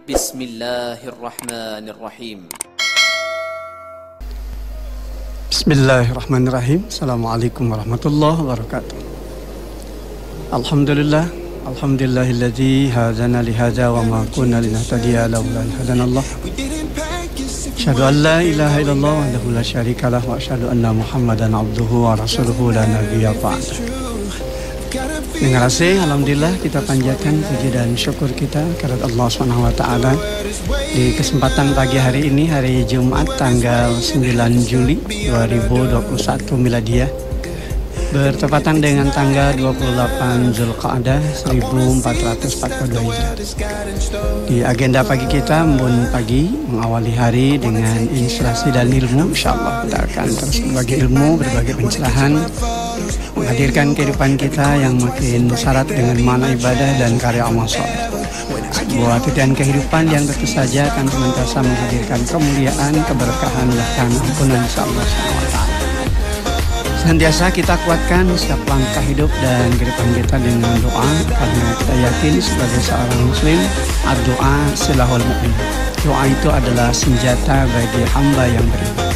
Bismillahirrahmanirrahim. Bismillahirrahmanirrahim. Assalamualaikum warahmatullahi wabarakatuh. Alhamdulillah, alhamdulillahilladzi hadana li hadza wa ma kunna linahtadiya laula an hadanallah. Asyhadu an la ilaha illallah wahdahu la syarikalah wa asyhadu anna Muhammadan abduhu wa rasuluhu la nabiyya ba'da. Dengan kasih, alhamdulillah kita panjatkan puji dan syukur kita kepada Allah Subhanahu wa taala di kesempatan pagi hari ini, hari Jumat tanggal 9 Juli 2021 Miladiah, bertepatan dengan tanggal 28 Zulqa'dah 1442 Hijriah. Di agenda pagi kita, Mbun Pagi, mengawali hari dengan inspirasi dan ilmu. Insyaallah kita akan terus berbagi ilmu, berbagi pencerahan, menghadirkan kehidupan kita yang makin syarat dengan makna ibadah dan karya amal saleh. Sebuah titian kehidupan yang tentu saja akan senantiasa menghadirkan kemuliaan, keberkahan, bahkan ampunan insyaallah SWT. Senantiasa kita kuatkan setiap langkah hidup dan kehidupan kita dengan doa, karena kita yakin sebagai seorang muslim, ad-doa silahul mu'min. Doa itu adalah senjata bagi hamba yang beriman.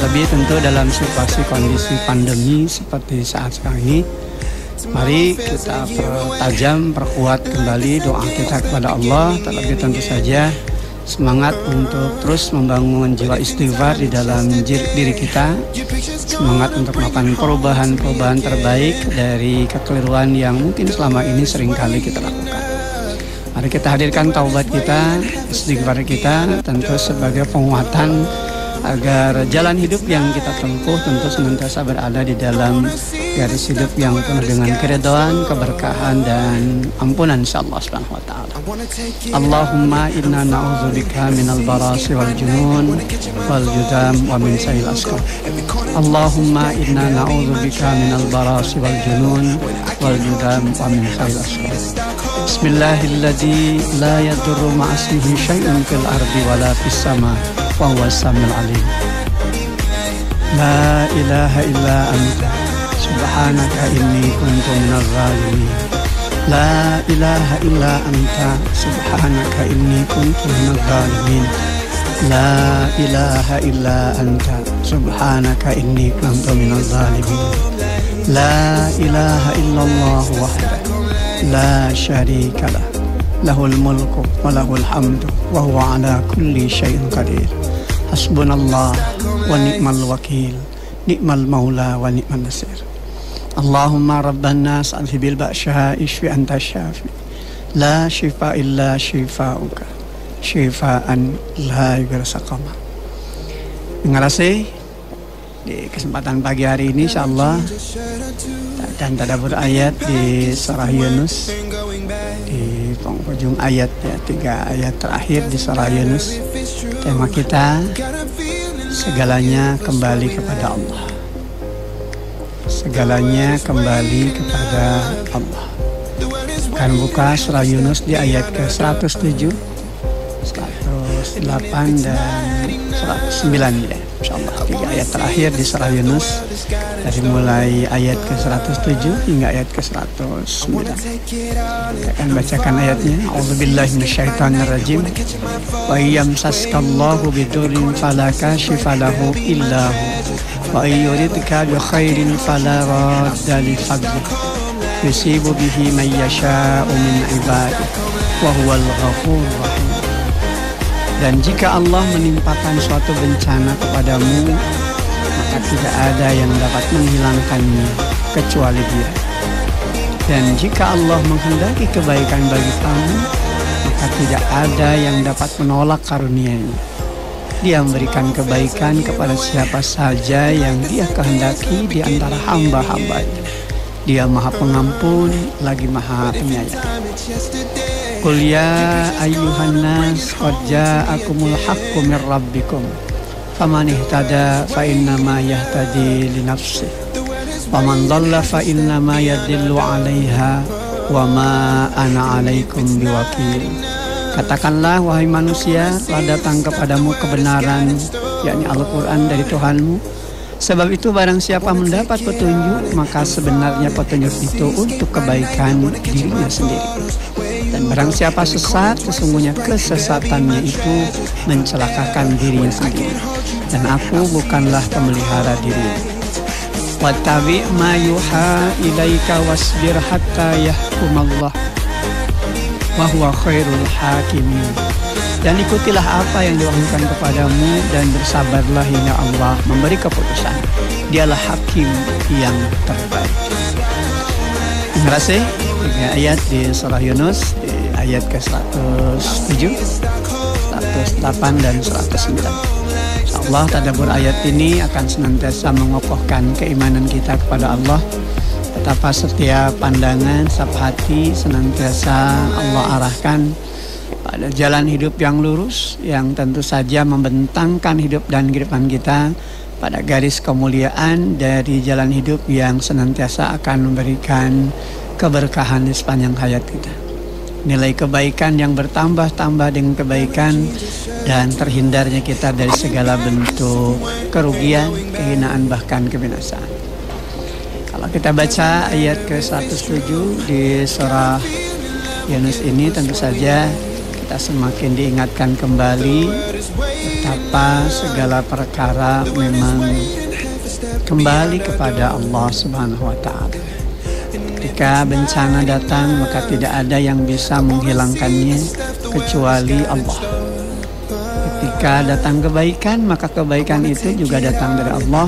Lebih tentu dalam situasi kondisi pandemi seperti saat sekarang ini, mari kita pertajam, perkuat kembali doa kita kepada Allah. Terlebih tentu saja semangat untuk terus membangun jiwa istighfar di dalam diri kita, semangat untuk melakukan perubahan-perubahan terbaik dari kekeliruan yang mungkin selama ini seringkali kita lakukan. Mari kita hadirkan taubat kita, istighfar kita, tentu sebagai penguatan agar jalan hidup yang kita tempuh tentu senantiasa berada di dalam garis hidup yang penuh dengan keridhaan, keberkahan dan ampunan insyaallah subhanahu wa ta'ala. Allahumma inna na'udzubika minal barasi wal junun wal judam wa min sayil asqam. Allahumma inna na'udzubika minal barasi wal junun wal judam wa min sayil asqam. Bismillahilladzi la yadurru ma'asmihi syai'un fil ardi wala fis sama wa huwa as-sami'ul alim. La ilaha illa anta subhanaka inni kuntu minaz zalimin. La ilaha illa anta subhanaka inni kuntu minaz zalimin. La ilaha illa anta subhanaka inni kuntu minaz zalimin. La ilaha illallah wahdahu la syarika lah, lahul mulku wa lahul hamdu wa huwa ala kulli syai'in qadir. Hasbunallah wa ni'mal wakil, ni'mal maula wa ni'man nasir. Allahumma rabban nas adhibil ba'sya ishfi anta syafi, la shifa illa shifauka, shifaan la yughadiru saqama. Terima kasih. Di kesempatan pagi hari ini insyaallah dan tadabbur ayat di surah Yunus, di penghujung ayat ya, 3 ayat terakhir di surah Yunus. Tema kita, segalanya kembali kepada Allah. Segalanya kembali kepada Allah. Akan buka surah Yunus di ayat ke-107, 108 dan 109 ya. Insyaallah 3 ayat terakhir di surah Yunus, dari mulai ayat ke-107 hingga ayat ke-109. Kita akan bacakan ayatnya. A'udzubillahi minasyaitonirrajim. Wa yamsaskallahu bidurrin fala kashifa lahu illa hu wa yuridka bi khairin fala radda li fadlihi yusibu bihi man yasha'u min ibadihi wa huwal ghafurur rahim. Dan jika Allah menimpakan suatu bencana kepadamu, maka tidak ada yang dapat menghilangkannya kecuali Dia. Dan jika Allah menghendaki kebaikan bagi kamu, maka tidak ada yang dapat menolak karunia-Nya. Dia memberikan kebaikan kepada siapa saja yang Dia kehendaki di antara hamba-hambanya. Dia Maha Pengampun lagi Maha Penyayang. Qul ya ayyuhan nas qad ja'akumul haqqu mir rabbikum faman ihtada fa innama yahtadi li nafsihi wa man dhalla fa innama yadillu 'alaiha wa ma ana 'alaikum biwakil. Katakanlah wahai manusia, telah datang kepadamu kebenaran, yakni Al-Qur'an dari Tuhanmu. Sebab itu barang siapa mendapat petunjuk, maka sebenarnya petunjuk itu untuk kebaikan dirinya sendiri. Dan barang siapa sesat, sesungguhnya kesesatannya itu mencelakakan dirinya sendiri. Dan aku bukanlah pemelihara diri. Wattabi' ma yuha ilaika wasbir hatta yahkumallah wa huwa khairul hakimin. Dan ikutilah apa yang diwahyukan kepadamu dan bersabarlah hingga Allah memberi keputusan. Dialah hakim yang terbaik. Terima kasih. 3 ayat di surah Yunus, di ayat ke-107, 108 dan 109. InsyaAllah tadabbur ayat ini akan senantiasa mengokohkan keimanan kita kepada Allah. Betapa setiap pandangan, setiap hati senantiasa Allah arahkan pada jalan hidup yang lurus, yang tentu saja membentangkan hidup dan kehidupan kita pada garis kemuliaan dari jalan hidup yang senantiasa akan memberikan keberkahan di sepanjang hayat kita. Nilai kebaikan yang bertambah-tambah dengan kebaikan dan terhindarnya kita dari segala bentuk kerugian, kehinaan, bahkan kebinasaan. Kalau kita baca ayat ke-107 di surah Yunus ini, tentu saja kita semakin diingatkan kembali betapa segala perkara memang kembali kepada Allah Subhanahu wa Ta'ala. Ketika bencana datang, maka tidak ada yang bisa menghilangkannya kecuali Allah. Ketika datang kebaikan, maka kebaikan itu juga datang dari Allah.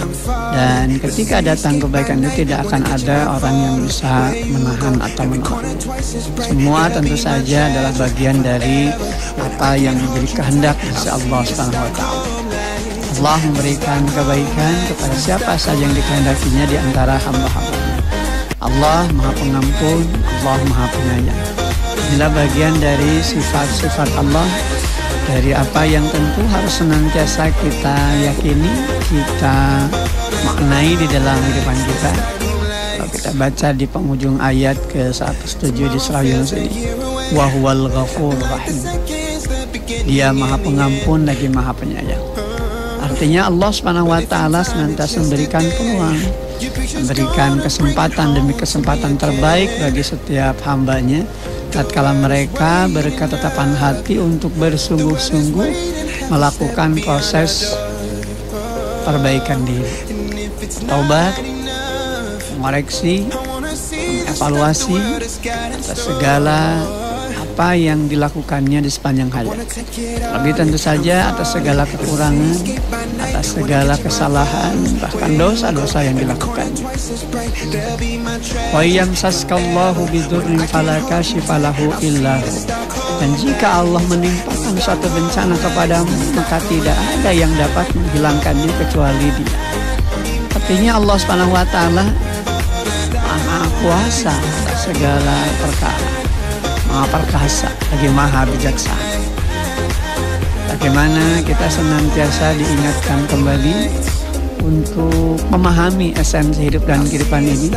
Dan ketika datang kebaikan itu tidak akan ada orang yang bisa menahan atau menolak. Semua tentu saja adalah bagian dari apa yang menjadi kehendak dari Allah Subhanahu wa Ta'ala. Allah memberikan kebaikan kepada siapa saja yang dikehendakinya di antara hamba-hamba. Allah Maha Pengampun, Allah Maha Penyayang. Inilah bagian dari sifat-sifat Allah, dari apa yang tentu harus senantiasa kita yakini, kita maknai di dalam kehidupan kita. Kalau kita baca di penghujung ayat ke-107 di surah Yunus ini, wa huwal ghafurur rahim. Dia Maha Pengampun lagi Maha Penyayang. Artinya Allah Subhanahu wa Ta'ala senantiasa memberikan peluang, memberikan kesempatan demi kesempatan terbaik bagi setiap hambanya tatkala mereka berketetapan hati untuk bersungguh-sungguh melakukan proses perbaikan diri, taubat, mengoreksi, mengevaluasi atas segala apa yang dilakukannya di sepanjang hayat. Lebih tentu saja atas segala kekurangan, atas segala kesalahan, bahkan dosa-dosa yang dilakukannya. Wa yamsaskallahu bidurrin fala kashifa lahu illa hu. Dan jika Allah menimpakan suatu bencana kepadamu, maka tidak ada yang dapat menghilangkannya kecuali Dia. Artinya Allah Subhanahu wa Ta'ala Maha Kuasa atas segala perkara, Maha Perkasa, lagi Maha Bijaksana. Bagaimana kita senantiasa diingatkan kembali untuk memahami esensi hidup dan kehidupan ini,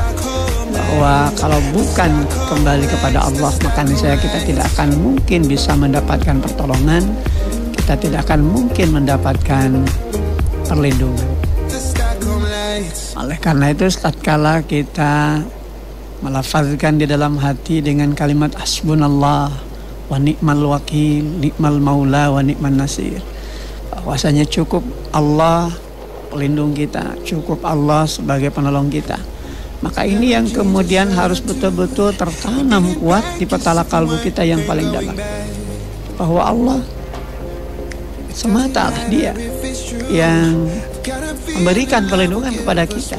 bahwa kalau bukan kembali kepada Allah, maka niscaya kita tidak akan mungkin bisa mendapatkan pertolongan, kita tidak akan mungkin mendapatkan perlindungan. Oleh karena itu, tatkala kita melafazkan di dalam hati dengan kalimat hasbunallah wa ni'mal wakil, ni'mal maula wa ni'man nasir, bahwasanya cukup Allah pelindung kita, cukup Allah sebagai penolong kita, maka ini yang kemudian harus betul-betul tertanam kuat di petala kalbu kita yang paling dalam, bahwa Allah semata lah Dia yang memberikan perlindungan kepada kita,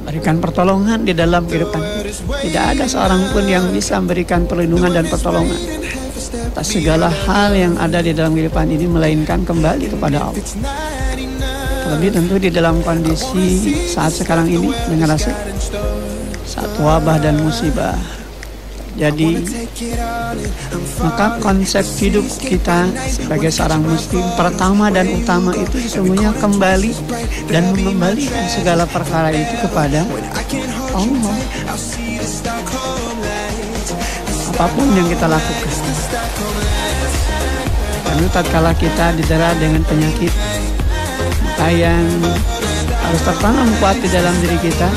berikan pertolongan di dalam kehidupan. Tidak ada seorang pun yang bisa memberikan perlindungan dan pertolongan atas segala hal yang ada di dalam kehidupan ini, melainkan kembali kepada Allah. Terlebih tentu di dalam kondisi saat sekarang ini, dengan rasa saat wabah dan musibah. Jadi maka konsep hidup kita sebagai seorang muslim pertama dan utama itu sesungguhnya kembali dan mengembalikan segala perkara itu kepada Allah. Apapun yang kita lakukan, karena tatkala kita didera dengan penyakit, maka yang harus tertanam kuat di dalam diri kita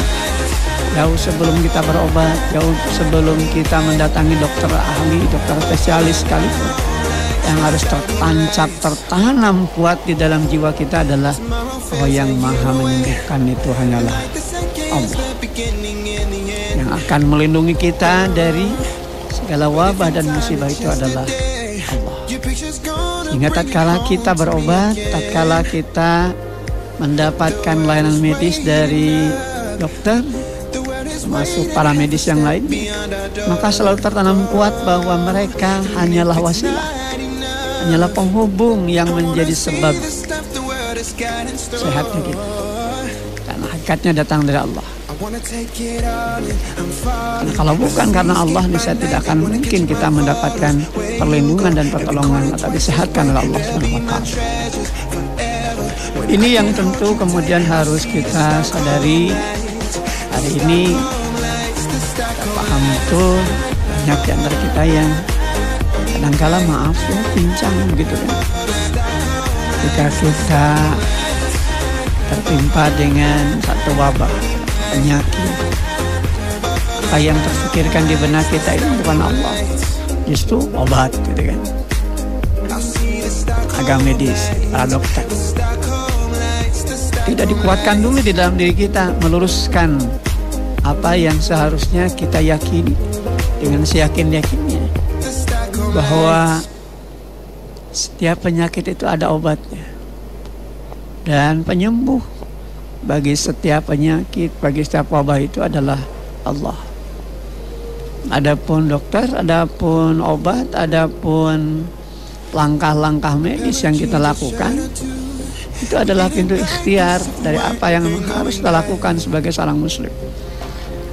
Jauh sebelum kita berobat, jauh sebelum kita mendatangi dokter ahli, dokter spesialis sekalipun, yang harus tertancap, tertanam kuat di dalam jiwa kita adalah bahwa yang maha menyembuhkan itu hanyalah Allah. Yang akan melindungi kita dari segala wabah dan musibah itu adalah Allah. Sehingga tatkala kita berobat, tatkala kita mendapatkan layanan medis dari dokter, termasuk para medis yang lain, maka selalu tertanam kuat bahwa mereka hanyalah wasilah, hanyalah penghubung yang menjadi sebab sehatnya kita. Karena hakikatnya datang dari Allah. Karena kalau bukan karena Allah, niscaya tidak akan mungkin kita mendapatkan perlindungan dan pertolongan atau disehatkan oleh Allah Subhanahu wa Ta'ala. Ini yang tentu kemudian harus kita sadari. Hari ini kita paham betul, banyak di antara kita yang kadangkala maaf ya, pincang begitu kan. Jika kita tertimpa dengan satu wabah, penyakit, apa yang terfikirkan di benak kita itu bukan Allah, justru obat gitu kan. Agama medis, para dokter tidak dikuatkan dulu di dalam diri kita, meluruskan apa yang seharusnya kita yakini dengan seyakin-yakinnya bahwa setiap penyakit itu ada obatnya dan penyembuh bagi setiap penyakit, bagi setiap wabah itu adalah Allah. Adapun dokter, adapun obat, adapun langkah-langkah medis yang kita lakukan, itu adalah pintu ikhtiar dari apa yang harus kita lakukan sebagai seorang muslim.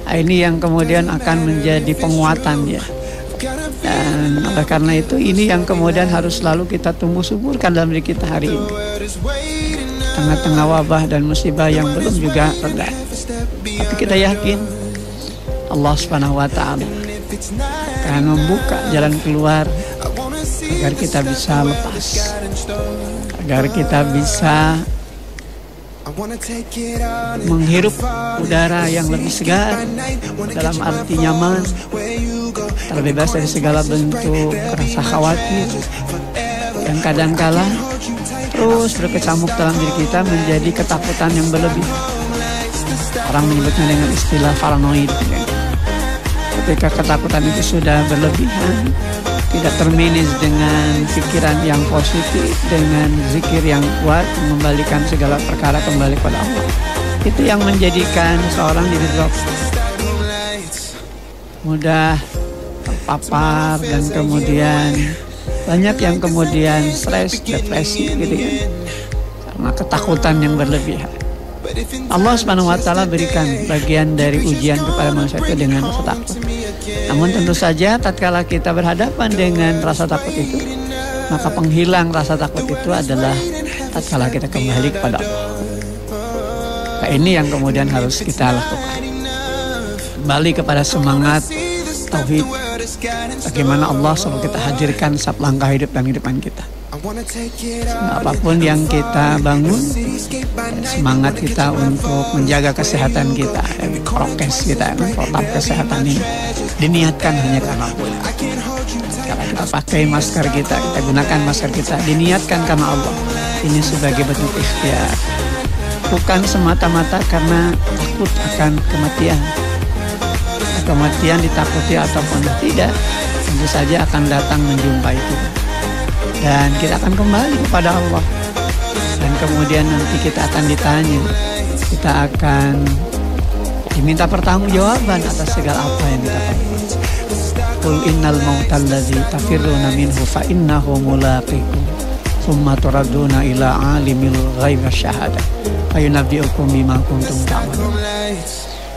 Nah, ini yang kemudian akan menjadi penguatan ya. Dan oleh karena itu ini yang kemudian harus selalu kita tumbuh suburkan dalam diri kita hari ini. Tengah-tengah wabah dan musibah yang belum juga reda, tapi kita yakin Allah Subhanahu wa Ta'ala akan membuka jalan keluar agar kita bisa lepas, agar kita bisa menghirup udara yang lebih segar, dalam arti nyaman, terbebas dari segala bentuk rasa khawatir yang kadangkala terus berkecamuk dalam diri kita menjadi ketakutan yang berlebih. Orang menyebutnya dengan istilah paranoid. Ketika ketakutan itu sudah berlebihan, tidak termanage dengan pikiran yang positif, dengan zikir yang kuat, mengembalikan segala perkara kembali kepada Allah, itu yang menjadikan seorang diri drop, mudah terpapar, dan kemudian banyak yang kemudian stres, depresi gitu ya, karena ketakutan yang berlebihan. Allah Subhanahu wa Ta'ala berikan bagian dari ujian kepada manusia itu dengan rasa takut. Namun tentu saja tatkala kita berhadapan dengan rasa takut itu, maka penghilang rasa takut itu adalah tatkala kita kembali kepada Allah. Nah, ini yang kemudian harus kita lakukan. Kembali kepada semangat tauhid, bagaimana Allah selalu kita hadirkan setiap langkah hidup dan kehidupan kita. Apapun yang kita bangun, semangat kita untuk menjaga kesehatan kita, prokes kita, protap kesehatan ini diniatkan hanya karena Allah. Kalau kita pakai masker kita gunakan masker kita, diniatkan karena Allah. Ini sebagai bentuk ikhtiar, bukan semata-mata karena takut akan kematian. Kematian ditakuti ataupun tidak, tentu saja akan datang menjumpai kita. Dan kita akan kembali kepada Allah. Dan kemudian nanti kita akan ditanya, kita akan diminta pertanggungjawaban atas segala apa yang kita lakukan. Qul innal mautal ladzi tafirruna minhu fa innahu mulaqikum tsumma turadduna ila alimil ghaibi wasyahada fa yunabbi'ukum bima kuntum ta'malun.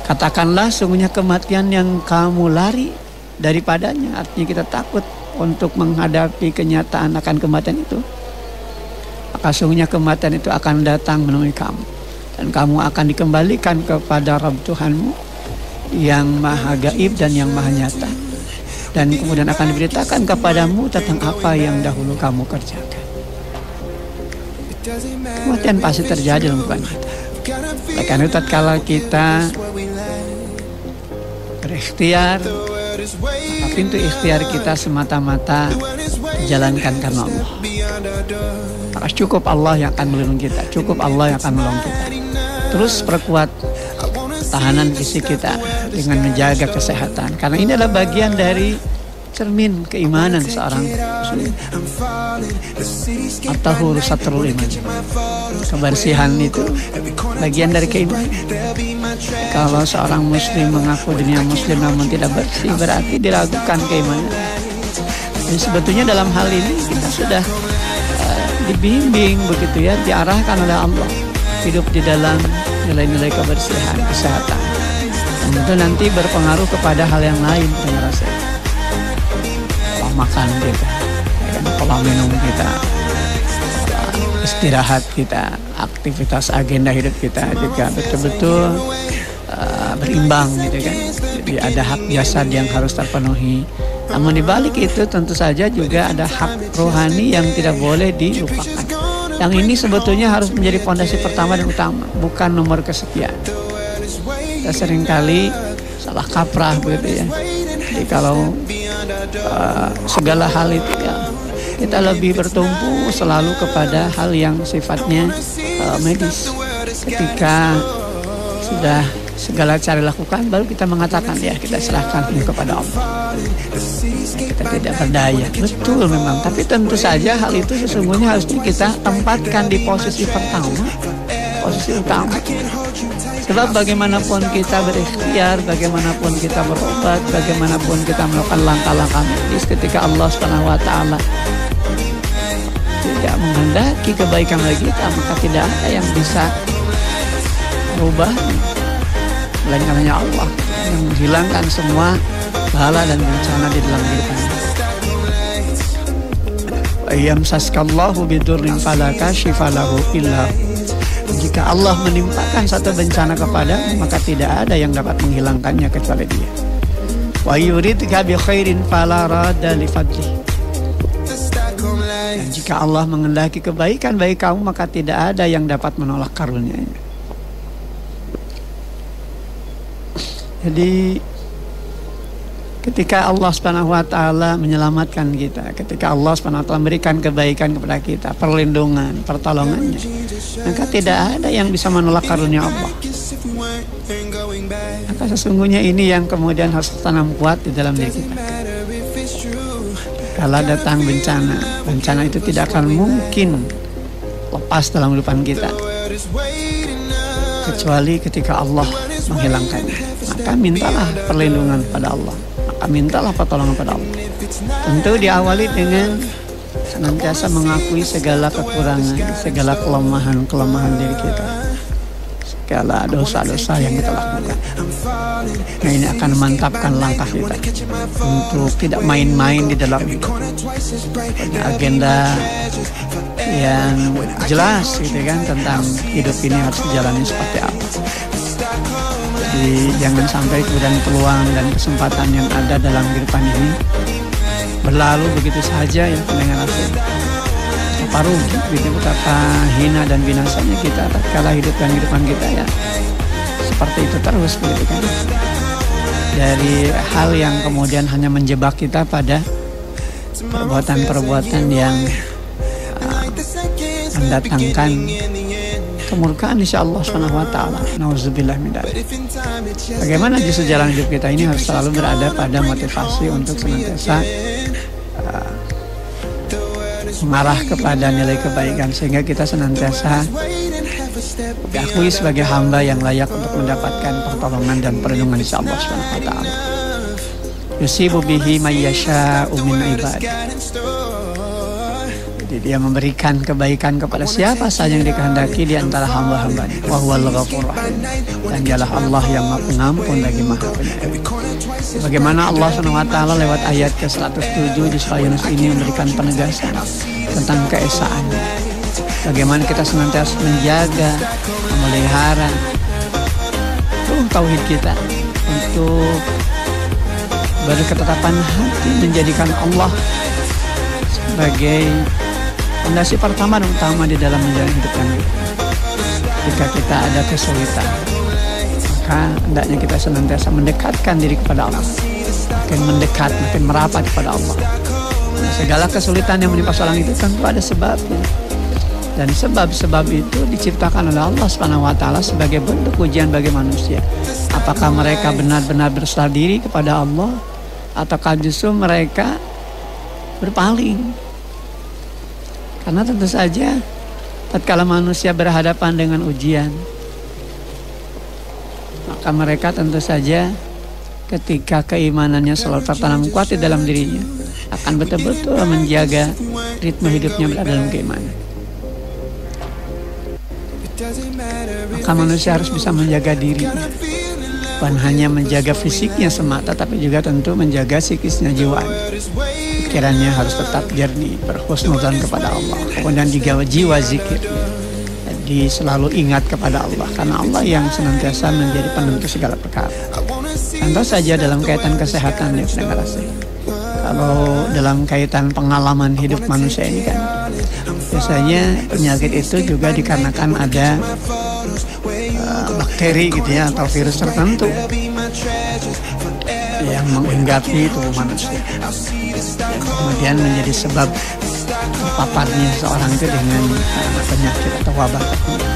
Katakanlah, sungguhnya kematian yang kamu lari daripadanya, artinya kita takut untuk menghadapi kenyataan akan kematian itu, maka sungguhnya kematian itu akan datang menemui kamu, dan kamu akan dikembalikan kepada Rabb Tuhanmu yang maha gaib dan yang maha nyata, dan kemudian akan diberitakan kepadamu tentang apa yang dahulu kamu kerjakan. Kematian pasti terjadi dalam kehidupan kita. Karena tatkala kita berikhtiar, maka pintu ikhtiar kita semata-mata dijalankan karena Allah. Maka cukup Allah yang akan melindungi kita, cukup Allah yang akan menolong kita. Terus perkuat tahanan fisik kita dengan menjaga kesehatan, karena ini adalah bagian dari cermin keimanan seorang muslim. At-tahuru satrul iman. Kebersihan itu bagian dari keimanan. Kalau seorang muslim mengaku dirinya muslim namun tidak bersih, berarti diragukan keimanan. Jadi sebetulnya dalam hal ini kita sudah dibimbing begitu ya, diarahkan oleh Allah hidup di dalam nilai-nilai kebersihan, kesehatan. Tentu nanti berpengaruh kepada hal yang lain dengan rasa. Pola makan kita, pola minum kita, pola istirahat kita, aktivitas agenda hidup kita juga betul-betul berimbang gitu kan. Jadi ada hak jasad yang harus terpenuhi. Namun di balik itu tentu saja juga ada hak rohani yang tidak boleh dilupakan. Yang ini sebetulnya harus menjadi fondasi pertama dan utama, bukan nomor kesekian. Kita seringkali salah kaprah begitu ya. Jadi kalau segala hal itu ya, kita lebih bertumpu selalu kepada hal yang sifatnya medis. Ketika sudah segala cara dilakukan, baru kita mengatakan ya kita serahkan ini kepada Allah. Kita tidak berdaya, betul memang. Tapi tentu saja hal itu sesungguhnya harusnya kita tempatkan di posisi pertama, posisi utama. Sebab bagaimanapun kita berikhtiar, bagaimanapun kita berobat, bagaimanapun kita melakukan langkah-langkah medis, ketika Allah SWT tidak menghendaki kebaikan bagi kita, maka tidak ada yang bisa merubah. Melainkan hanya Allah yang menghilangkan semua bala dan bencana di dalam kehidupan. Yamsaskallahu bidurrin fala kashifa lahu illa. Jika Allah menimpakan satu bencana kepadamu, maka tidak ada yang dapat menghilangkannya kecuali Dia. Wa yuridka bi khairin fala radda li fadlihi. Dan jika Allah menghendaki kebaikan bagi kamu, maka tidak ada yang dapat menolak karunia-Nya. Jadi ketika Allah Subhanahu wa taala menyelamatkan kita, ketika Allah Subhanahu wa taala memberikan kebaikan kepada kita, perlindungan, pertolongannya, maka tidak ada yang bisa menolak karunia Allah. Maka sesungguhnya ini yang kemudian harus tanam kuat di dalam diri kita. Kalau datang bencana, bencana itu tidak akan mungkin lepas dalam kehidupan kita kecuali ketika Allah menghilangkannya. Maka mintalah perlindungan pada Allah, maka mintalah pertolongan pada Allah. Tentu diawali dengan senantiasa mengakui segala kekurangan, segala kelemahan diri kita, segala dosa-dosa yang kita lakukan. Nah, ini akan memantapkan langkah kita untuk tidak main-main di dalam hidup. Agenda yang jelas gitu kan, tentang hidup ini harus dijalani seperti apa. Jadi jangan sampai kemudian peluang dan kesempatan yang ada dalam kehidupan ini berlalu begitu saja ya, dengan hasil apa rugi, begitu betapa hina dan binasanya kita tatkala hidup dan kehidupan kita ya seperti itu terus begitu kan. Dari hal yang kemudian hanya menjebak kita pada perbuatan-perbuatan yang mendatangkan kemurkaan insyaallah subhanahu wa ta'ala. Nauzubillah min dzalik. Bagaimana justru jalan hidup kita ini harus selalu berada pada motivasi untuk senantiasa mengarah kepada nilai kebaikan, sehingga kita senantiasa diakui sebagai hamba yang layak untuk mendapatkan pertolongan dan perlindungan insyaallah subhanahu wa ta'ala. Yusibu bihi may yasha'u min ibad. Jadi dia memberikan kebaikan kepada siapa saja yang dikehendaki di antara hamba-hambanya. Wa huwal ghafurur rahim. Dan dialah Allah yang Maha Pengampun lagi Maha Penyayang. Bagaimana Allah SWT lewat ayat ke-107 di surah Yunus ini memberikan penegasan tentang keesaannya. Bagaimana kita senantiasa menjaga, memelihara tauhid kita untuk berketetapan hati menjadikan Allah sebagai fondasi pertama dan utama di dalam menjalani hidup kami. Jika kita ada kesulitan, maka hendaknya kita senantiasa mendekatkan diri kepada Allah, makin mendekat, makin merapat kepada Allah. Nah, segala kesulitan yang menimpa seorang itu tentu ada sebabnya, dan sebab-sebab itu diciptakan oleh Allah SWT sebagai bentuk ujian bagi manusia. Apakah mereka benar-benar berserah diri kepada Allah, ataukah justru mereka berpaling? Karena tentu saja tatkala manusia berhadapan dengan ujian, maka mereka tentu saja ketika keimanannya selalu tertanam kuat di dalam dirinya, akan betul-betul menjaga ritme hidupnya berada dalam keimanan. Maka manusia harus bisa menjaga diri, bukan hanya menjaga fisiknya semata, tapi juga tentu menjaga psikisnya, jiwanya. Pikirannya harus tetap jernih, berhusnudzon kepada Allah. Kemudian juga jiwa zikir, jadi selalu ingat kepada Allah, karena Allah yang senantiasa menjadi penentu segala perkara. Contoh saja dalam kaitan kesehatan, ya pendengar asih. Kalau dalam kaitan pengalaman hidup manusia ini kan, biasanya penyakit itu juga dikarenakan ada bakteri gitu ya, atau virus tertentu yang menghinggapi tubuh manusia, dan kemudian menjadi sebab terpaparnya seorang itu dengan penyakit atau wabah tertentu.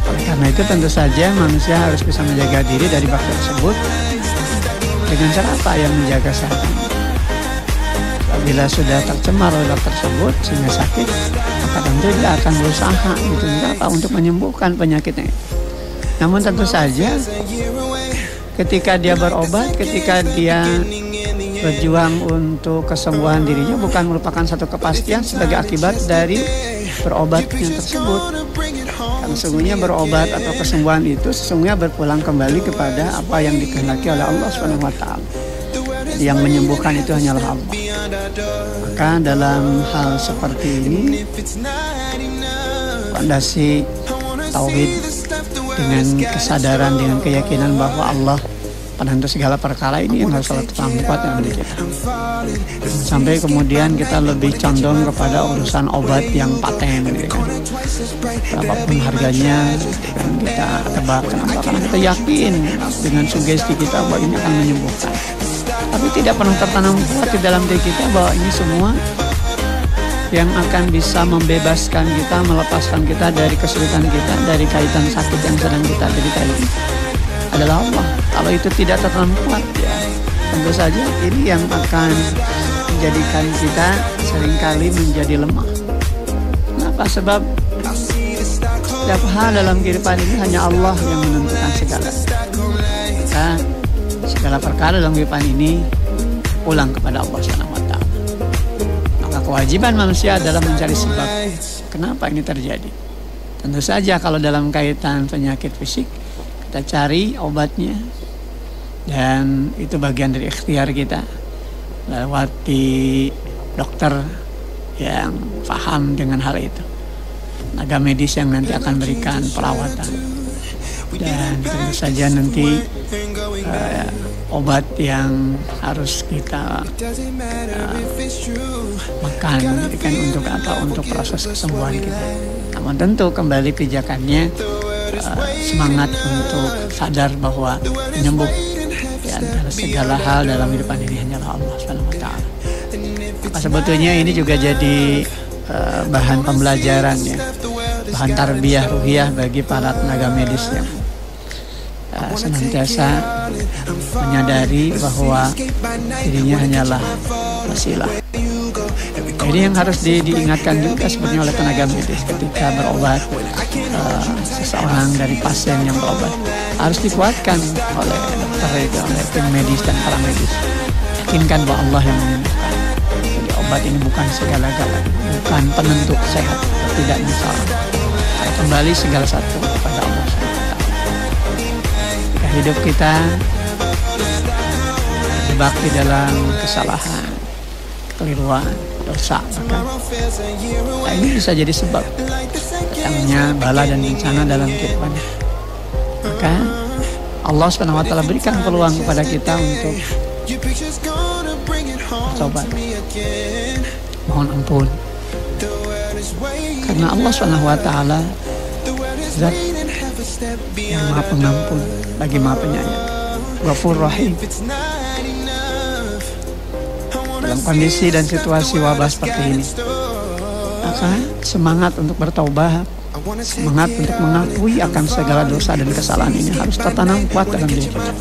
Oleh karena itu tentu saja manusia harus bisa menjaga diri dari bakteri tersebut. Dengan cara apa yang menjaga kesehatan? Bila sudah tercemar oleh tersebut sehingga sakit, maka tentu dia akan berusaha gitu, apa, untuk menyembuhkan penyakitnya. Namun tentu saja ketika dia berobat, ketika dia berjuang untuk kesembuhan dirinya, bukan merupakan satu kepastian sebagai akibat dari berobatnya tersebut. Karena sesungguhnya berobat atau kesembuhan itu sesungguhnya berpulang kembali kepada apa yang dikehendaki oleh Allah SWT. Yang menyembuhkan itu hanyalah Allah. Maka dalam hal seperti ini, fondasi tauhid dengan kesadaran, dengan keyakinan bahwa Allah penentu segala perkara ini yang harus selalu kuat yang ada kita. Sampai kemudian kita lebih condong kepada urusan obat yang paten, gitu kan. Berapapun harganya, kan kita tebak. Kenapa? Karena kita yakin dengan sugesti kita bahwa ini akan menyembuhkan. Tapi tidak pernah tertanam kuat di dalam diri kita bahwa ini semua yang akan bisa membebaskan kita, melepaskan kita dari kesulitan kita, dari kaitan sakit yang sedang kita derita ini adalah Allah. Kalau itu tidak tertanam kuat, ya tentu saja ini yang akan menjadikan kita seringkali menjadi lemah. Kenapa? Sebab setiap hal dalam kehidupan ini hanya Allah yang menentukan segala. Maka segala perkara dalam kehidupan ini pulang kepada Allah SWT. Maka kewajiban manusia adalah mencari sebab kenapa ini terjadi. Tentu saja kalau dalam kaitan penyakit fisik, kita cari obatnya, dan itu bagian dari ikhtiar kita lewati dokter yang paham dengan hal itu, tenaga medis yang nanti akan berikan perawatan, dan tentu saja nanti obat yang harus kita makan kan untuk apa? Untuk proses kesembuhan kita. Namun tentu kembali pijakannya semangat untuk sadar bahwa penyembuh di antara segala hal dalam hidup ini hanyalah Allah SWT. Maka sebetulnya ini juga jadi bahan pembelajaran, ya, bahan tarbiyah ruhiyah bagi para tenaga medis yang senantiasa menyadari bahwa dirinya hanyalah wasilah. Ini yang harus diingatkan juga sebenarnya oleh tenaga medis ketika berobat. Seseorang dari pasien yang berobat harus dikuatkan oleh dokter itu, oleh tim medis dan para medis. Yakinkan bahwa Allah yang menyembuhkan. Jadi obat ini bukan segala-galanya, bukan penentu sehat, tidak masalah. Kembali segala satu kepada Allah SWT. Jika hidup kita terjebak di dalam kesalahan, kekeliruan, dosa, nah ini bisa jadi sebab datangnya bala dan bencana dalam kehidupan. Maka Allah SWT berikan peluang kepada kita untuk bertobat, mohon ampun, karena Allah SWT zat yang maha pengampun, lagi Maha Penyayang, Ghafur Rahim. Dalam kondisi dan situasi wabah seperti ini, maka semangat untuk bertaubat, semangat untuk mengakui akan segala dosa dan kesalahan ini harus tertanam kuat dalam diri kita.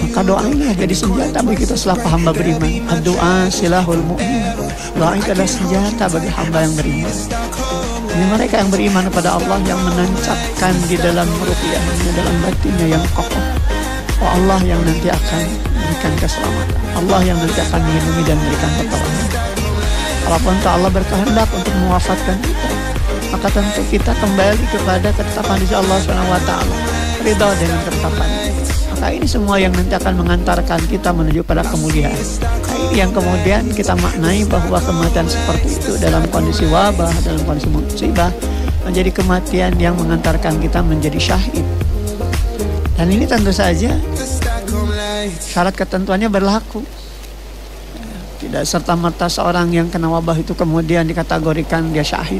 Maka doa ini jadi senjata bagi kita selaku hamba beriman. Doa silahul mu'min. Doa itu adalah senjata bagi hamba yang beriman. Ini mereka yang beriman kepada Allah, yang menancapkan di dalam ruqyahnya, dalam batinnya yang kokoh. Oh, Allah yang nanti akan memberikan keselamatan, Allah yang nanti akan melindungi dan memberikan pertolongan. Walaupun Allah berkehendak untuk mewafatkan kita, maka tentu kita kembali kepada ketetapan di Allah SWT, ridha dengan ketetapan. Maka ini semua yang nanti akan mengantarkan kita menuju pada kemuliaan. Nah, ini yang kemudian kita maknai bahwa kematian seperti itu dalam kondisi wabah, dalam kondisi musibah, menjadi kematian yang mengantarkan kita menjadi syahid. Dan ini tentu saja syarat ketentuannya berlaku. Tidak serta-merta seorang yang kena wabah itu kemudian dikategorikan dia syahid.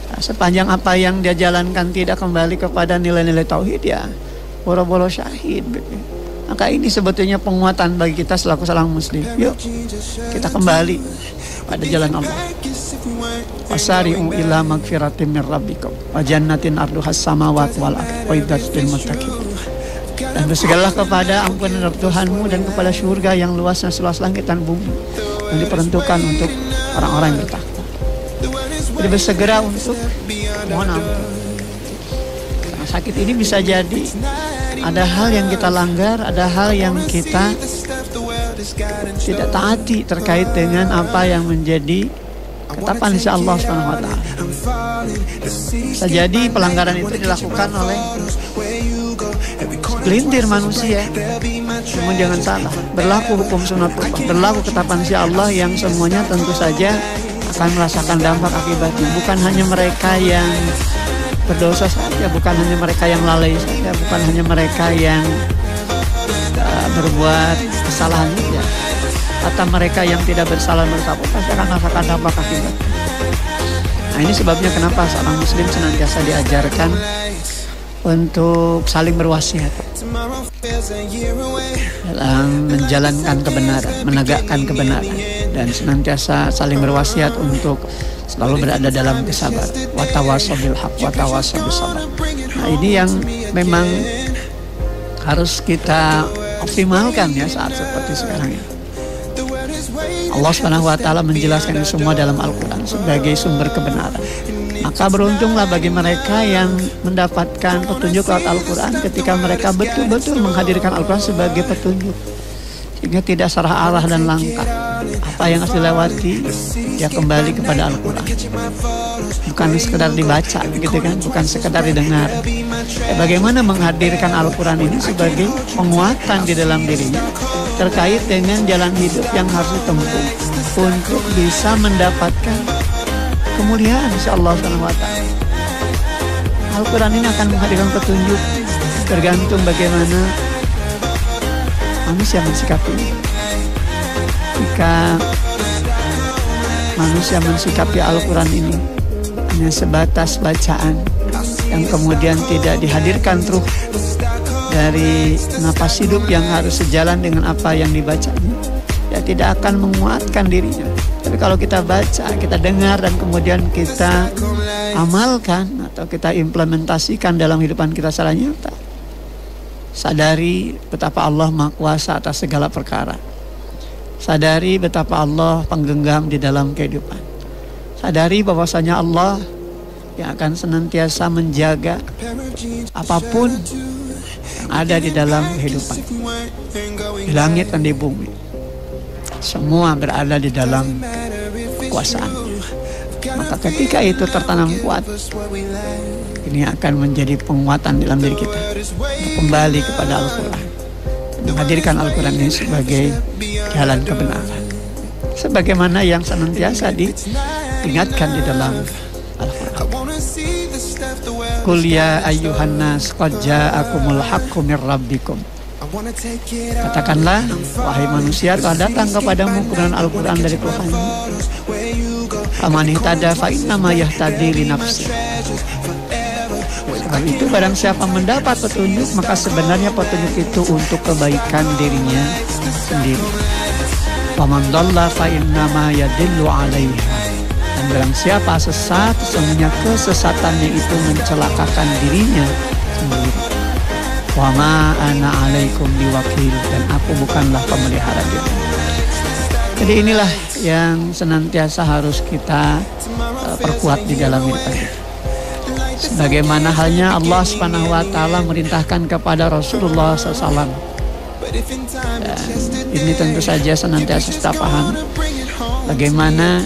Nah, sepanjang apa yang dia jalankan tidak kembali kepada nilai-nilai tauhid, ya boro-boro syahid. Maka ini sebetulnya penguatan bagi kita selaku seorang muslim. Yuk kita kembali pada jalan Allah. Wasari'u ila magfiratin min rabbikum wa jannatin arduhas samawati wal ardu uiddat lil muttaqin. Dan bersegeralah kepada ampunan dari Tuhanmu dan kepada surga yang luasnya seluas langit dan bumi, yang diperuntukkan untuk orang-orang yang bertakwa. Jadi bersegera untuk mohon ampun. Karena sakit ini bisa jadi ada hal yang kita langgar, ada hal yang kita tidak taati terkait dengan apa yang menjadi ketetapan insya Allah SWT. Bisa jadi pelanggaran itu dilakukan oleh segelintir manusia. Namun jangan salah, berlaku hukum sunatullah, berlaku ketetapan insya Allah yang semuanya tentu saja akan merasakan dampak akibatnya. Bukan hanya mereka yang berdosa saja, bukan hanya mereka yang lalai saja, bukan hanya mereka yang berbuat kesalahan saja. Kata mereka yang tidak bersalah bersabar pasti akan merasakan dampak akibat. Nah, ini sebabnya kenapa seorang muslim senantiasa diajarkan untuk saling berwasiat dalam menjalankan kebenaran, menegakkan kebenaran, dan senantiasa saling berwasiat untuk selalu berada dalam kesabaran. Watawasau bil haq, watawasau bis sabr. Nah, ini yang memang harus kita optimalkan ya saat seperti sekarang ini. Allah SWT menjelaskan ini semua dalam Al-Quran sebagai sumber kebenaran. Maka beruntunglah bagi mereka yang mendapatkan petunjuk lewat Al-Quran ketika mereka betul-betul menghadirkan Al-Quran sebagai petunjuk, sehingga tidak salah arah dan langkah. Apa yang harus dilewati, ya kembali kepada Al-Quran. Bukan sekedar dibaca gitu kan, bukan sekedar didengar. Bagaimana menghadirkan Al-Quran ini sebagai penguatan di dalam dirinya terkait dengan jalan hidup yang harus ditempuh untuk bisa mendapatkan kemuliaan insyaallah SWT. Al-Quran ini akan menghadirkan petunjuk, tergantung bagaimana manusia mensikapi. Jika manusia mensikapi Al-Quran ini hanya sebatas bacaan yang kemudian tidak dihadirkan ruh dari napas hidup yang harus sejalan dengan apa yang dibacanya, ya tidak akan menguatkan dirinya. Tapi kalau kita baca, kita dengar, dan kemudian kita amalkan atau kita implementasikan dalam kehidupan kita secara nyata, sadari betapa Allah Maha Kuasa atas segala perkara. Sadari betapa Allah penggenggam di dalam kehidupan. Sadari bahwasanya Allah yang akan senantiasa menjaga apapun yang ada di dalam kehidupan, di langit dan di bumi. Semua berada di dalam kekuasaan. Maka ketika itu tertanam kuat, ini akan menjadi penguatan dalam diri kita untuk kembali kepada Al-Quran, menghadirkan Al-Quran ini sebagai jalan kebenaran, sebagaimana yang senantiasa diingatkan di dalam Al-Quran. Qul ya ayyuhan nas qad ja'akumul haqqu mir rabbikum. Katakanlah, wahai manusia, telah datang kepadamu kebenaran Al-Quran dari Tuhanmu. Faman ihtada fa innama yahtadi li nafsihi. Sebab itu barang siapa mendapat petunjuk, maka sebenarnya petunjuk itu untuk kebaikan dirinya sendiri. Wa man dhalla fa innama yadillu 'alaiha. Dan barang siapa sesat, sesungguhnya kesesatannya itu mencelakakan dirinya sendiri. Wa ma ana 'alaikum biwakil, dan aku bukanlah pemelihara diri. Jadi inilah yang senantiasa harus kita perkuat di dalam hidup kita. Sebagaimana halnya Allah Subhanahu wa taala merintahkan kepada Rasulullah SAW. Dan ini tentu saja senantiasa kita paham bagaimana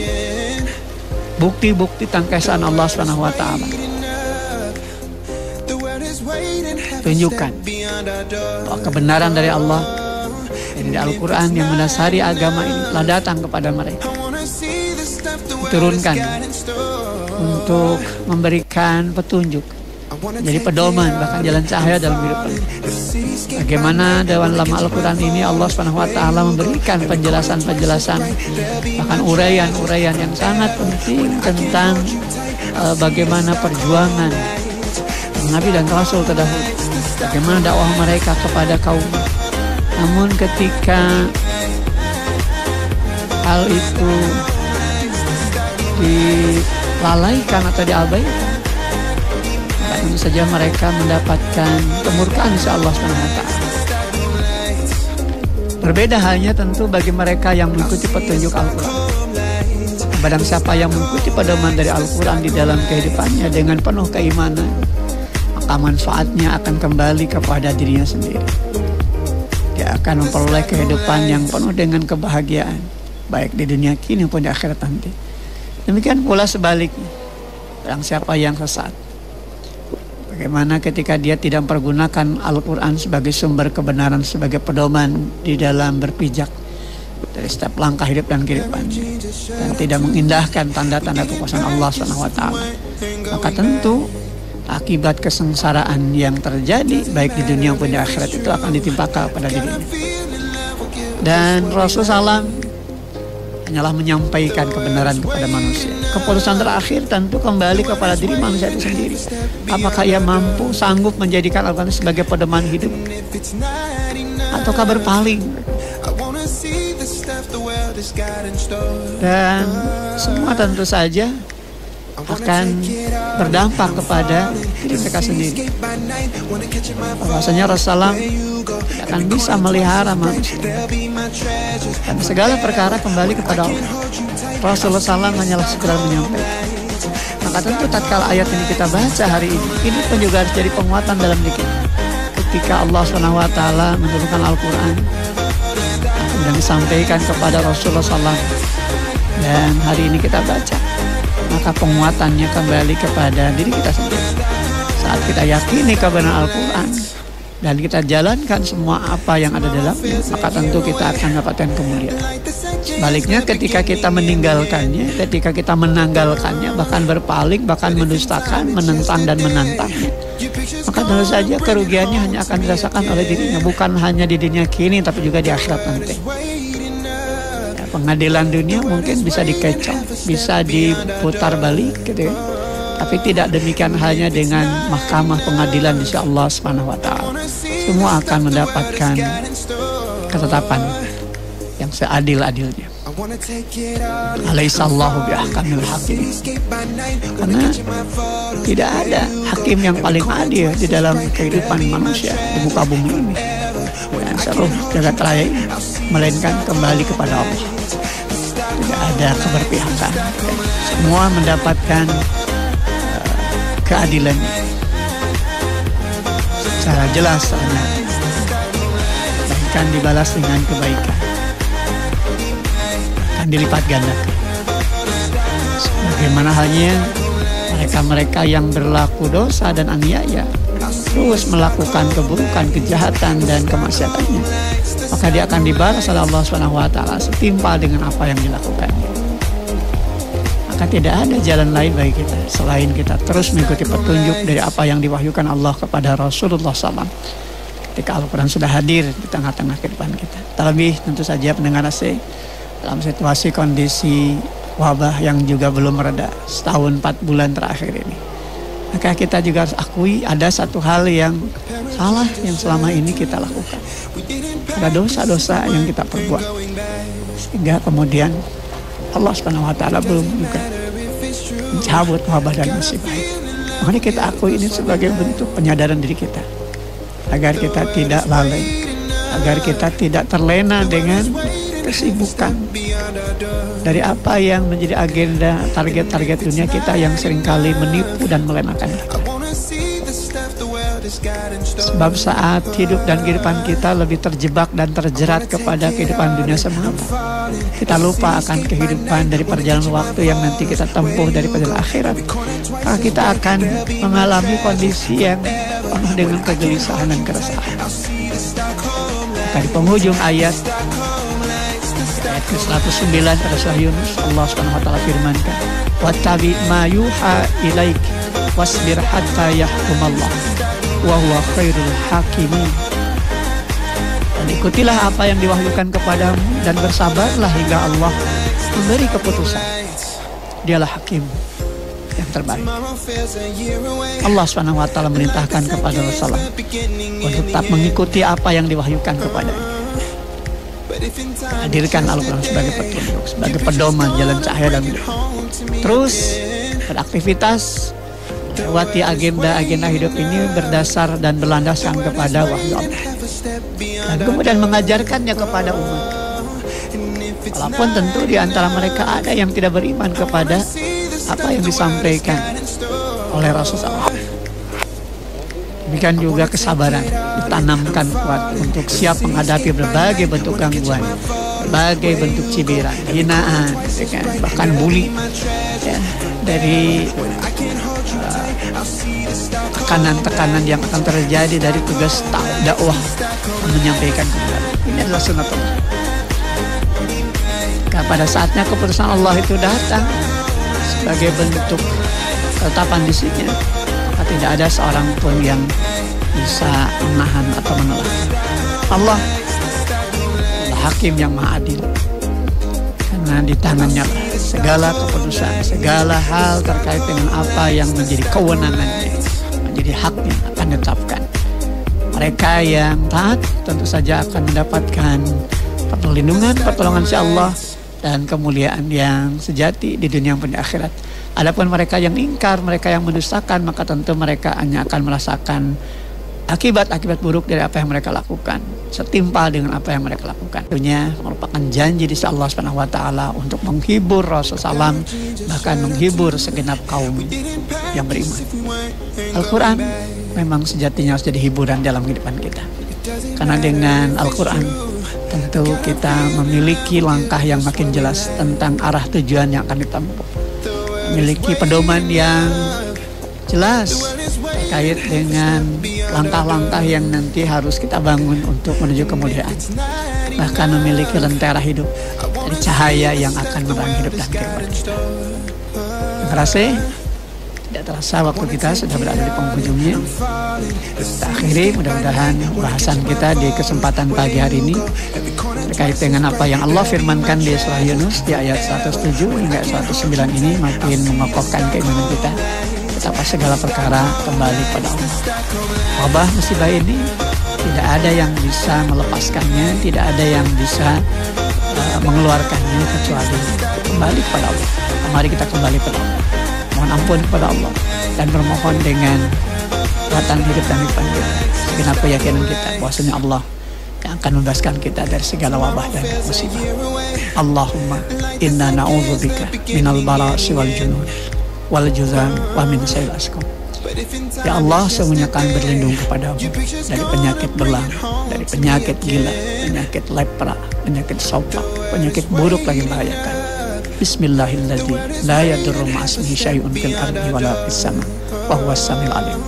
bukti-bukti tangkasan Allah Subhanahu wa taala. Tunjukkan bahwa kebenaran dari Allah dari Al-Quran yang mendasari agama ini telah datang kepada mereka, diturunkan untuk memberikan petunjuk, jadi pedoman, bahkan jalan cahaya dalam hidup kita. Bagaimana dalam Al-Quran ini Allah SWT memberikan penjelasan-penjelasan, bahkan uraian-uraian yang sangat penting tentang bagaimana perjuangan Nabi dan Rasul terdahulu, bagaimana dakwah mereka kepada kaum. Namun ketika hal itu dilalaikan atau diabaikan, tentu saja mereka mendapatkan kemurkaan insya Allah SWT. Berbeda halnya tentu bagi mereka yang mengikuti petunjuk Al-Quran. Barang siapa yang mengikuti pedoman dari Al-Quran di dalam kehidupannya dengan penuh keimanan, maka manfaatnya akan kembali kepada dirinya sendiri. Dia akan memperoleh kehidupan yang penuh dengan kebahagiaan, baik di dunia kini maupun di akhirat nanti. Demikian pula sebaliknya, barang siapa yang sesat, bagaimana ketika dia tidak mempergunakan Al-Quran sebagai sumber kebenaran, sebagai pedoman di dalam berpijak dari setiap langkah hidup dan kehidupannya, dan tidak mengindahkan tanda-tanda kekuasaan Allah SWT, maka tentu akibat kesengsaraan yang terjadi baik di dunia maupun di akhirat itu akan ditimpa kepada dirinya. Dan Rasulullah SAW hanyalah menyampaikan kebenaran kepada manusia. Keputusan terakhir tentu kembali kepada diri manusia itu sendiri. Apakah ia mampu, sanggup menjadikan Al-Quran sebagai pedoman hidup, ataukah berpaling? Dan semua tentu saja akan berdampak kepada diri mereka sendiri. Bahwasanya Rasulullah tidak akan bisa melihara manusia, dan segala perkara kembali kepada Allah. Rasulullah SAW hanyalah sekedar menyampaikan. Maka tentu tatkala ayat ini kita baca hari ini pun juga harus jadi penguatan dalam diri kita. Ketika Allah SWT menurunkan Al-Quran dan disampaikan kepada Rasulullah SAW, dan hari ini kita baca, maka penguatannya kembali kepada diri kita sendiri. Saat kita yakini kebenaran Al-Quran dan kita jalankan semua apa yang ada dalamnya, maka tentu kita akan mendapatkan kemuliaan. Sebaliknya ketika kita meninggalkannya, ketika kita menanggalkannya, bahkan berpaling, bahkan mendustakan, menentang dan menantangnya, maka tentu saja kerugiannya hanya akan dirasakan oleh dirinya, bukan hanya di dunia kini tapi juga di akhirat nanti. Pengadilan dunia mungkin bisa dikecoh, bisa diputar balik gitu ya. Tapi tidak demikian hanya dengan mahkamah pengadilan di sisi Allah Subhanahu wa taala. Semua akan mendapatkan ketetapan yang seadil-adilnya. Alaihissallahu biahkamil hakim. Karena tidak ada hakim yang paling adil di dalam kehidupan manusia di muka bumi ini dan seluruh jagat raya ini, melainkan kembali kepada Allah. Tidak ada keberpihakan. Semua mendapatkan keadilan secara jelas, kebaikan dibalas dengan kebaikan, akan dilipat gandakan. Bagaimana halnya mereka-mereka yang berlaku dosa dan aniaya, terus melakukan keburukan, kejahatan dan kemaksiatannya, maka dia akan dibalas oleh Allah SWT setimpal dengan apa yang dilakukannya. Maka tidak ada jalan lain bagi kita selain kita terus mengikuti petunjuk dari apa yang diwahyukan Allah kepada Rasulullah SAW ketika Al-Quran sudah hadir di tengah-tengah kehidupan kita. Terlebih tentu saja pendengar AC, dalam situasi kondisi wabah yang juga belum mereda setahun 4 bulan terakhir ini, Maka kita juga harus akui ada satu hal yang salah yang selama ini kita lakukan. Ada dosa-dosa yang kita perbuat. Sehingga kemudian Allah Subhanahu wa taala belum juga mencabut wabah dan musibah. Makanya kita akui ini sebagai bentuk penyadaran diri kita. Agar kita tidak lalai. Agar kita tidak terlena dengan kesibukan dari apa yang menjadi agenda target-target dunia kita yang seringkali menipu dan melenakan kita. Sebab saat hidup dan kehidupan kita lebih terjebak dan terjerat kepada kehidupan dunia semata, kita lupa akan kehidupan dari perjalanan waktu yang nanti kita tempuh dari perjalanan akhirat. Maka kita akan mengalami kondisi yang penuh dengan kegelisahan dan keresahan. Di penghujung ayat ke-109 pada surah Yunus, Allah Subhanahu wa taala firmankan, "Wattabi ma yuha ilaik wasbir hatta yahkumallah wa huwa khairul hakimin." Dan ikutilah apa yang diwahyukan kepadamu dan bersabarlah hingga Allah memberi keputusan. Dialah hakim yang terbaik. Allah Subhanahu wa taala merintahkan kepada Rasulullah untuk tetap mengikuti apa yang diwahyukan kepadanya. Hadirkan Al-Quran sebagai petunjuk, sebagai pedoman jalan cahaya dan hidup. Terus beraktivitas lewati agenda-agenda hidup ini berdasar dan berlandaskan kepada wahyu Allah. Dan kemudian mengajarkannya kepada umat. Walaupun tentu di antara mereka ada yang tidak beriman kepada apa yang disampaikan oleh Rasulullah. Demikian juga kesabaran ditanamkan kuat untuk siap menghadapi berbagai bentuk gangguan, berbagai bentuk cibiran, hinaan, bahkan bully, ya, dari tekanan-tekanan yang akan terjadi dari tugas dakwah menyampaikan kebenaran. Ini adalah sunatullah. Pada saatnya keputusan Allah itu datang sebagai bentuk ketetapan di sini, maka tidak ada seorang pun yang bisa menahan atau menolak. Allah adalah hakim yang maha adil, karena di tangannya segala keputusan, segala hal terkait dengan apa yang menjadi kewenangannya, menjadi haknya akan ditetapkan. Mereka yang taat tentu saja akan mendapatkan perlindungan, pertolongan si Allah dan kemuliaan yang sejati di dunia maupun di akhirat. Adapun mereka yang ingkar, mereka yang mendustakan, maka tentu mereka hanya akan merasakan akibat-akibat buruk dari apa yang mereka lakukan, setimpal dengan apa yang mereka lakukan. Tentunya merupakan janji di sisi Allah Subhanahu wa taala untuk menghibur Rasulullah SAW, bahkan menghibur segenap kaum yang beriman. Al-Quran memang sejatinya harus jadi hiburan dalam kehidupan kita. Karena dengan Al-Quran tentu kita memiliki langkah yang makin jelas tentang arah tujuan yang akan ditempuh. Memiliki pedoman yang jelas terkait dengan langkah-langkah yang nanti harus kita bangun untuk menuju kemuliaan. Bahkan memiliki lentera hidup dari cahaya yang akan menerangi hidup dan kehidupan kita. Terima kasih. Tidak terasa waktu kita sudah berada di penghujungnya. Kita akhiri, mudah-mudahan bahasan kita di kesempatan pagi hari ini terkait dengan apa yang Allah firmankan di surah Yunus di ayat 107 hingga 109 ini makin mengokohkan keimanan kita betapa segala perkara kembali pada Allah. Wabah musibah ini tidak ada yang bisa melepaskannya, tidak ada yang bisa mengeluarkannya kecuali kembali kepada Allah. Mari kita kembali kepada Allah, mohon ampun kepada Allah dan bermohon dengan kekuatan hidup dan kehidupan kita, segenap keyakinan kita bahwasanya Allah yang akan membebaskan kita dari segala wabah dan musibah. Allahumma inna na'udzubika minal barasi wal junun wal juzam wa min sayil asqam. Ya Allah, semuanya kami berlindung kepadamu dari penyakit belang, dari penyakit gila, penyakit lepra, penyakit sopak, penyakit buruk lagi membahayakan. Bismillahirrahmanirrahim. La yadurru ma'asmihi syai'un fil ardi wala fis sama wa huwas samiul alim.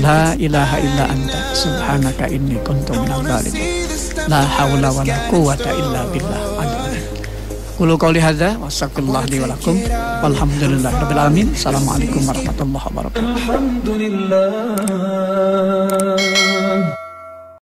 La ilaha illa anta subhanaka inni kuntu minadh dhalimin. La haula wala quwwata illa billah. Qulu qouli hadza wa astaghfirullah li wa lakum walhamdulillahirabbil alamin. Assalamualaikum warahmatullahi wabarakatuh.